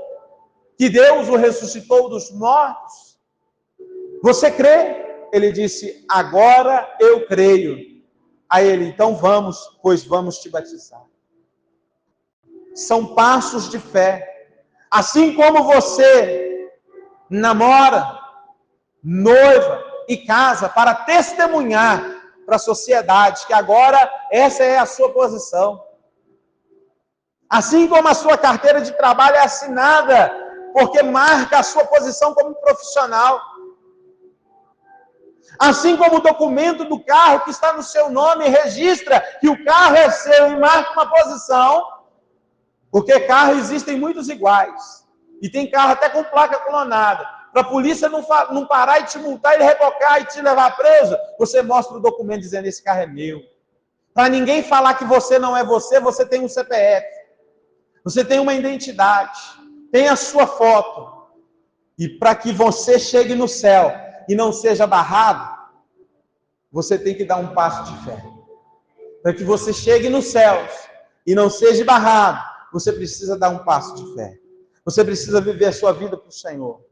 que Deus o ressuscitou dos mortos? Você crê? Ele disse, agora eu creio. A ele, então vamos, pois vamos te batizar. São passos de fé. Assim como você namora, noiva e casa para testemunhar para a sociedade que agora essa é a sua posição. Assim como a sua carteira de trabalho é assinada, porque marca a sua posição como profissional. Assim como o documento do carro que está no seu nome registra que o carro é seu e marca uma posição, porque carro existem muitos iguais. E tem carro até com placa clonada. Para a polícia não parar e te multar, e rebocar e te levar preso, você mostra o documento dizendo, esse carro é meu. Para ninguém falar que você não é você, você tem um CPF. Você tem uma identidade. Tem a sua foto. E para que você chegue no céu e não seja barrado, você tem que dar um passo de fé. Para que você chegue nos céus e não seja barrado, você precisa dar um passo de fé. Você precisa viver a sua vida para o Senhor.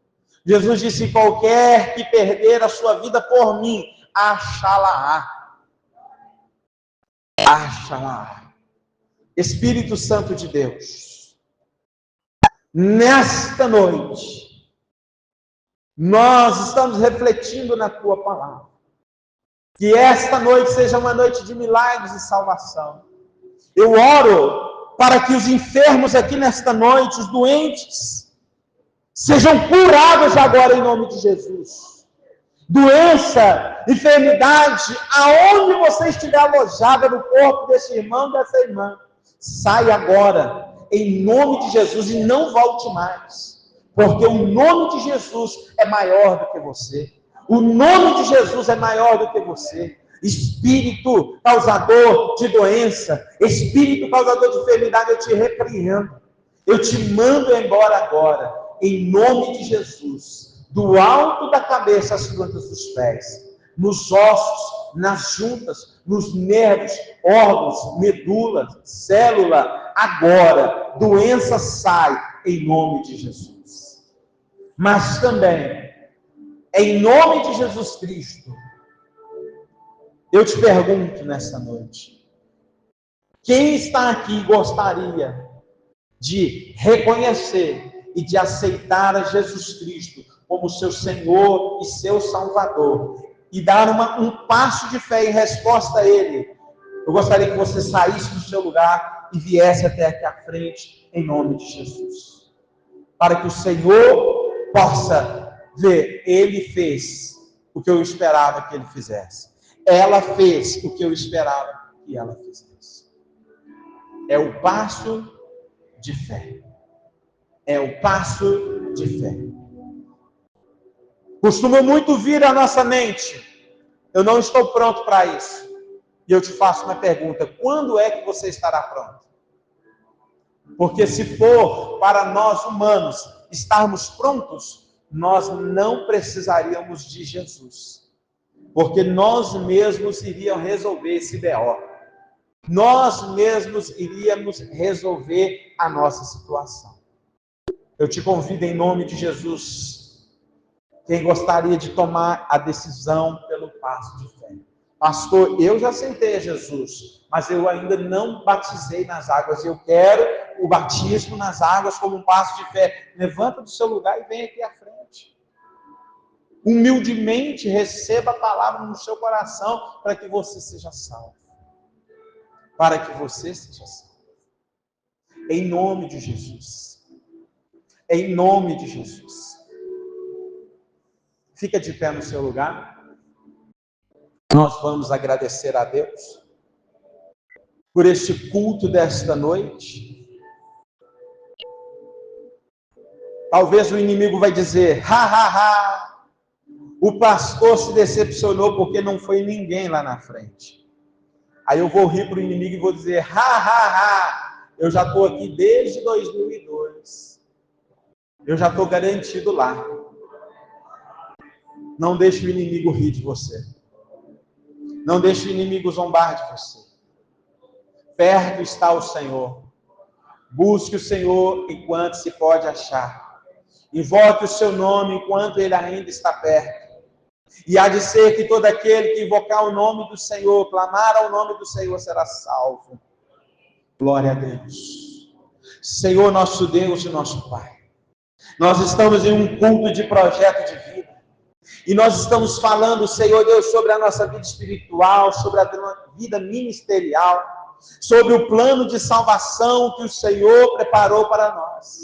Jesus disse, qualquer que perder a sua vida por mim, achá-la-á. Achá-la-á. Espírito Santo de Deus, nesta noite, nós estamos refletindo na Tua palavra. Que esta noite seja uma noite de milagres e salvação. Eu oro para que os enfermos aqui nesta noite, os doentes, sejam curados agora em nome de Jesus. Doença, enfermidade, aonde você estiver alojada no corpo desse irmão, dessa irmã, sai agora, em nome de Jesus, e não volte mais. Porque o nome de Jesus é maior do que você. O nome de Jesus é maior do que você. Espírito causador de doença, espírito causador de enfermidade, eu te repreendo. Eu te mando embora agora, em nome de Jesus. Do alto da cabeça às plantas dos pés, nos ossos, nas juntas, nos nervos, órgãos, medula, célula. Agora, doença sai em nome de Jesus. Mas também, em nome de Jesus Cristo, eu te pergunto nessa noite, quem está aqui gostaria de reconhecer e de aceitar a Jesus Cristo como seu Senhor e seu Salvador, e dar um passo de fé em resposta a Ele? Eu gostaria que você saísse do seu lugar e viesse até aqui à frente, em nome de Jesus, para que o Senhor possa ver. Ele fez o que eu esperava que Ele fizesse. Ela fez o que eu esperava que ela fizesse. É o passo de fé. É o passo de fé. Costuma muito vir à nossa mente: eu não estou pronto para isso. E eu te faço uma pergunta: quando é que você estará pronto? Porque se for para nós humanos estarmos prontos, nós não precisaríamos de Jesus. Porque nós mesmos iríamos resolver esse BO. Nós mesmos iríamos resolver a nossa situação. Eu te convido em nome de Jesus, quem gostaria de tomar a decisão pelo passo de fé. Pastor, eu já aceitei a Jesus, mas eu ainda não batizei nas águas. Eu quero o batismo nas águas como um passo de fé. Levanta do seu lugar e vem aqui à frente. Humildemente receba a palavra no seu coração para que você seja salvo. Para que você seja salvo. Em nome de Jesus. Em nome de Jesus. Fica de pé no seu lugar. Nós vamos agradecer a Deus por este culto desta noite. Talvez o inimigo vai dizer: ha, ha, ha, o pastor se decepcionou porque não foi ninguém lá na frente. Aí eu vou rir para o inimigo e vou dizer: ha, ha, ha, eu já estou aqui desde 2002. Eu já estou garantido lá. Não deixe o inimigo rir de você. Não deixe o inimigo zombar de você. Perto está o Senhor. Busque o Senhor enquanto se pode achar. Invoque o seu nome enquanto ele ainda está perto. E há de ser que todo aquele que invocar o nome do Senhor, clamar ao nome do Senhor, será salvo. Glória a Deus. Senhor, nosso Deus e nosso Pai, nós estamos em um culto de projeto de vida. E nós estamos falando, Senhor Deus, sobre a nossa vida espiritual, sobre a vida ministerial, sobre o plano de salvação que o Senhor preparou para nós.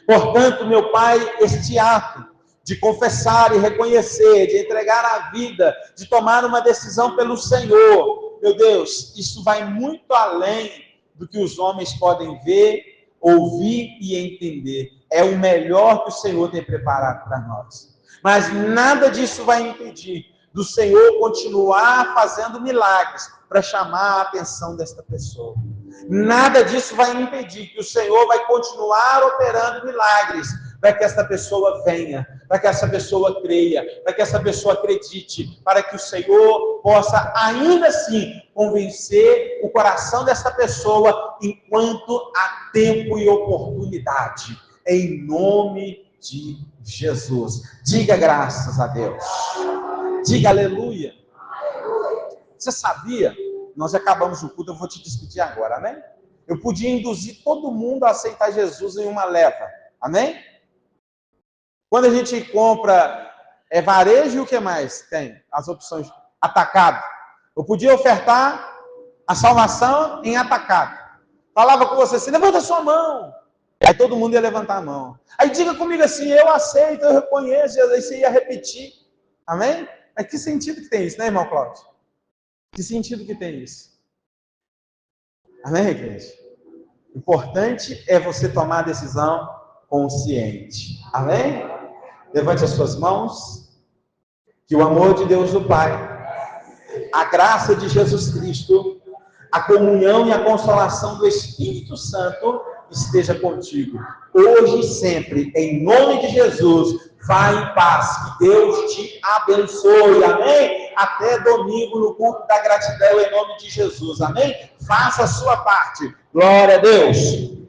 Portanto, meu Pai, este ato de confessar e reconhecer, de entregar a vida, de tomar uma decisão pelo Senhor, meu Deus, isso vai muito além do que os homens podem ver, ouvir e entender. É o melhor que o Senhor tem preparado para nós. Mas nada disso vai impedir do Senhor continuar fazendo milagres para chamar a atenção desta pessoa. Nada disso vai impedir que o Senhor vai continuar operando milagres para que essa pessoa venha, para que essa pessoa creia, para que essa pessoa acredite, para que o Senhor possa ainda assim convencer o coração dessa pessoa enquanto há tempo e oportunidade. Em nome de Jesus. Diga graças a Deus. Diga aleluia. Você sabia? Nós acabamos o culto, eu vou te despedir agora, amém? Eu podia induzir todo mundo a aceitar Jesus em uma leva, amém? Quando a gente compra varejo e o que mais tem? As opções atacado. Eu podia ofertar a salvação em atacado. Falava com você assim: levanta a sua mão. Aí todo mundo ia levantar a mão. Aí diga comigo assim: eu aceito, eu reconheço. Aí você ia repetir. Amém? Mas que sentido que tem isso, né, irmão Cláudio? Que sentido que tem isso? Amém, igreja? O importante é você tomar a decisão consciente. Amém? Levante as suas mãos. Que o amor de Deus o Pai, a graça de Jesus Cristo, a comunhão e a consolação do Espírito Santo esteja contigo, hoje e sempre, em nome de Jesus. Vá em paz, que Deus te abençoe, amém? Até domingo no culto da gratidão em nome de Jesus, amém? Faça a sua parte. Glória a Deus.